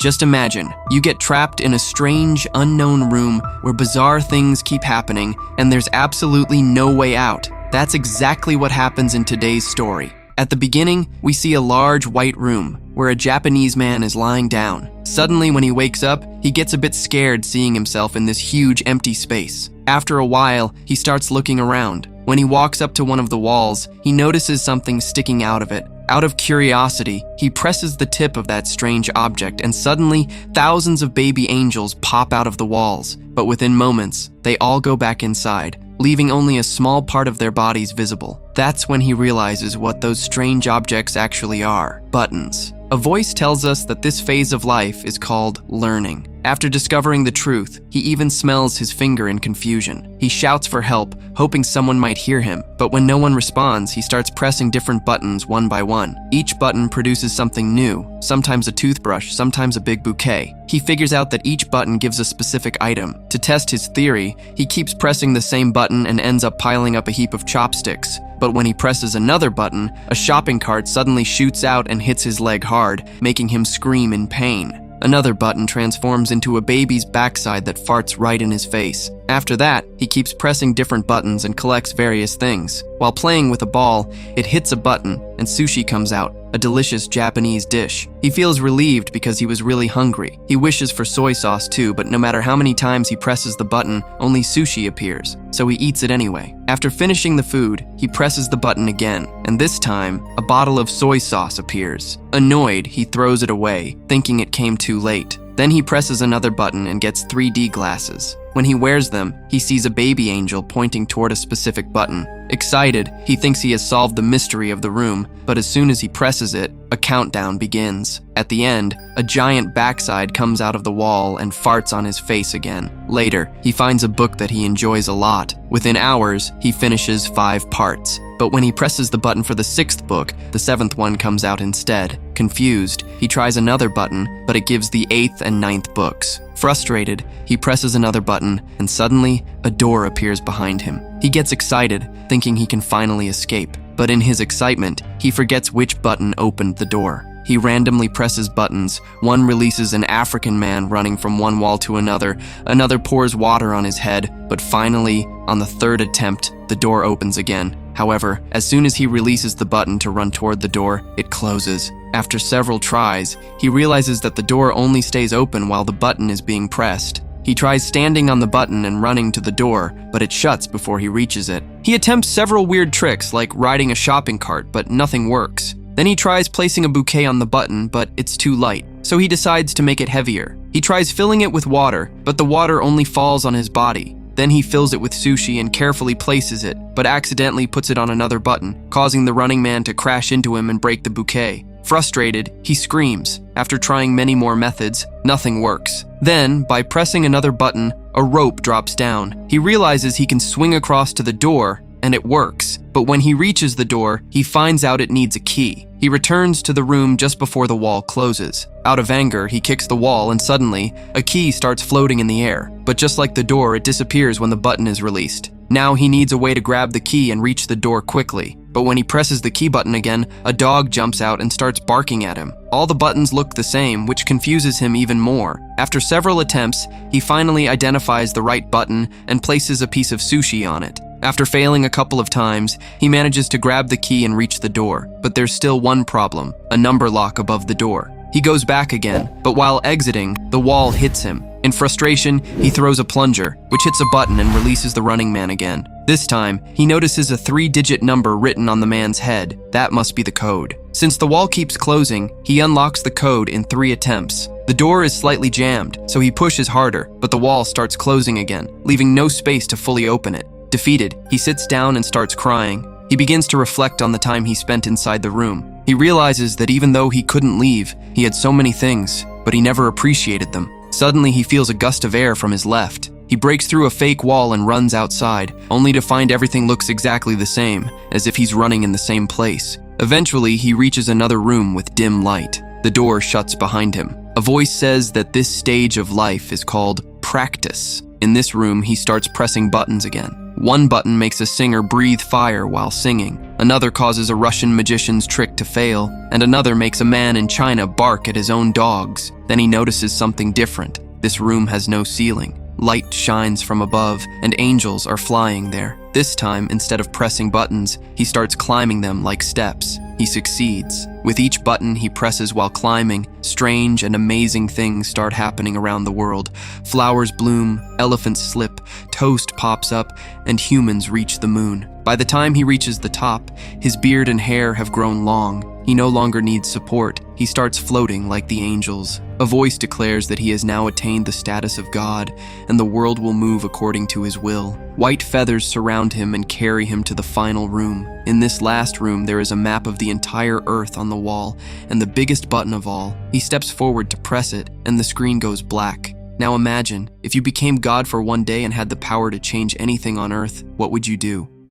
Just imagine, you get trapped in a strange, unknown room where bizarre things keep happening and there's absolutely no way out. That's exactly what happens in today's story. At the beginning, we see a large white room where a Japanese man is lying down. Suddenly, when he wakes up, he gets a bit scared seeing himself in this huge empty space. After a while, he starts looking around. When he walks up to one of the walls, he notices something sticking out of it. Out of curiosity, he presses the tip of that strange object and suddenly, thousands of baby angels pop out of the walls. But within moments, they all go back inside, leaving only a small part of their bodies visible. That's when he realizes what those strange objects actually are: buttons. A voice tells us that this phase of life is called learning. After discovering the truth, he even smells his finger in confusion. He shouts for help, hoping someone might hear him, but when no one responds, he starts pressing different buttons one by one. Each button produces something new, sometimes a toothbrush, sometimes a big bouquet. He figures out that each button gives a specific item. To test his theory, he keeps pressing the same button and ends up piling up a heap of chopsticks. But when he presses another button, a shopping cart suddenly shoots out and hits his leg hard, making him scream in pain. Another button transforms into a baby's backside that farts right in his face. After that, he keeps pressing different buttons and collects various things. While playing with a ball, it hits a button and sushi comes out, a delicious Japanese dish. He feels relieved because he was really hungry. He wishes for soy sauce too, but no matter how many times he presses the button, only sushi appears, so he eats it anyway. After finishing the food, he presses the button again, and this time, a bottle of soy sauce appears. Annoyed, he throws it away, thinking it came too late. Then he presses another button and gets 3D glasses. When he wears them, he sees a baby angel pointing toward a specific button. Excited, he thinks he has solved the mystery of the room, but as soon as he presses it, a countdown begins. At the end, a giant backside comes out of the wall and farts on his face again. Later, he finds a book that he enjoys a lot. Within hours, he finishes 5 parts. But when he presses the button for the 6th book, the 7th one comes out instead. Confused, he tries another button, but it gives the 8th and 9th books. Frustrated, he presses another button, and suddenly, a door appears behind him. He gets excited, thinking he can finally escape. But in his excitement, he forgets which button opened the door. He randomly presses buttons. One releases an African man running from one wall to another. Another pours water on his head. But finally, on the 3rd attempt, the door opens again. However, as soon as he releases the button to run toward the door, it closes. After several tries, he realizes that the door only stays open while the button is being pressed. He tries standing on the button and running to the door, but it shuts before he reaches it. He attempts several weird tricks like riding a shopping cart, but nothing works. Then he tries placing a bouquet on the button, but it's too light, so he decides to make it heavier. He tries filling it with water, but the water only falls on his body. Then he fills it with sushi and carefully places it, but accidentally puts it on another button, causing the running man to crash into him and break the bouquet. Frustrated, he screams. After trying many more methods, nothing works. Then, by pressing another button, a rope drops down. He realizes he can swing across to the door, and it works. But when he reaches the door, he finds out it needs a key. He returns to the room just before the wall closes. Out of anger, he kicks the wall and suddenly, a key starts floating in the air. But just like the door, it disappears when the button is released. Now he needs a way to grab the key and reach the door quickly. But when he presses the key button again, a dog jumps out and starts barking at him. All the buttons look the same, which confuses him even more. After several attempts, he finally identifies the right button and places a piece of sushi on it. After failing a couple of times, he manages to grab the key and reach the door. But there's still one problem, a number lock above the door. He goes back again, but while exiting, the wall hits him. In frustration, he throws a plunger, which hits a button and releases the running man again. This time, he notices a 3-digit number written on the man's head. That must be the code. Since the wall keeps closing, he unlocks the code in 3 attempts. The door is slightly jammed, so he pushes harder, but the wall starts closing again, leaving no space to fully open it. Defeated, he sits down and starts crying. He begins to reflect on the time he spent inside the room. He realizes that even though he couldn't leave, he had so many things, but he never appreciated them. Suddenly, he feels a gust of air from his left. He breaks through a fake wall and runs outside, only to find everything looks exactly the same, as if he's running in the same place. Eventually, he reaches another room with dim light. The door shuts behind him. A voice says that this stage of life is called practice. In this room, he starts pressing buttons again. One button makes a singer breathe fire while singing. Another causes a Russian magician's trick to fail, and another makes a man in China bark at his own dogs. Then he notices something different. This room has no ceiling. Light shines from above, and angels are flying there. This time, instead of pressing buttons, he starts climbing them like steps. He succeeds. With each button he presses while climbing, strange and amazing things start happening around the world. Flowers bloom, elephants slip, toast pops up, and humans reach the moon. By the time he reaches the top, his beard and hair have grown long. He no longer needs support. He starts floating like the angels. A voice declares that he has now attained the status of God, and the world will move according to his will. White feathers surround him and carry him to the final room. In this last room, there is a map of the entire earth on the wall, and the biggest button of all. He steps forward to press it, and the screen goes black. Now imagine, if you became God for one day and had the power to change anything on earth, what would you do?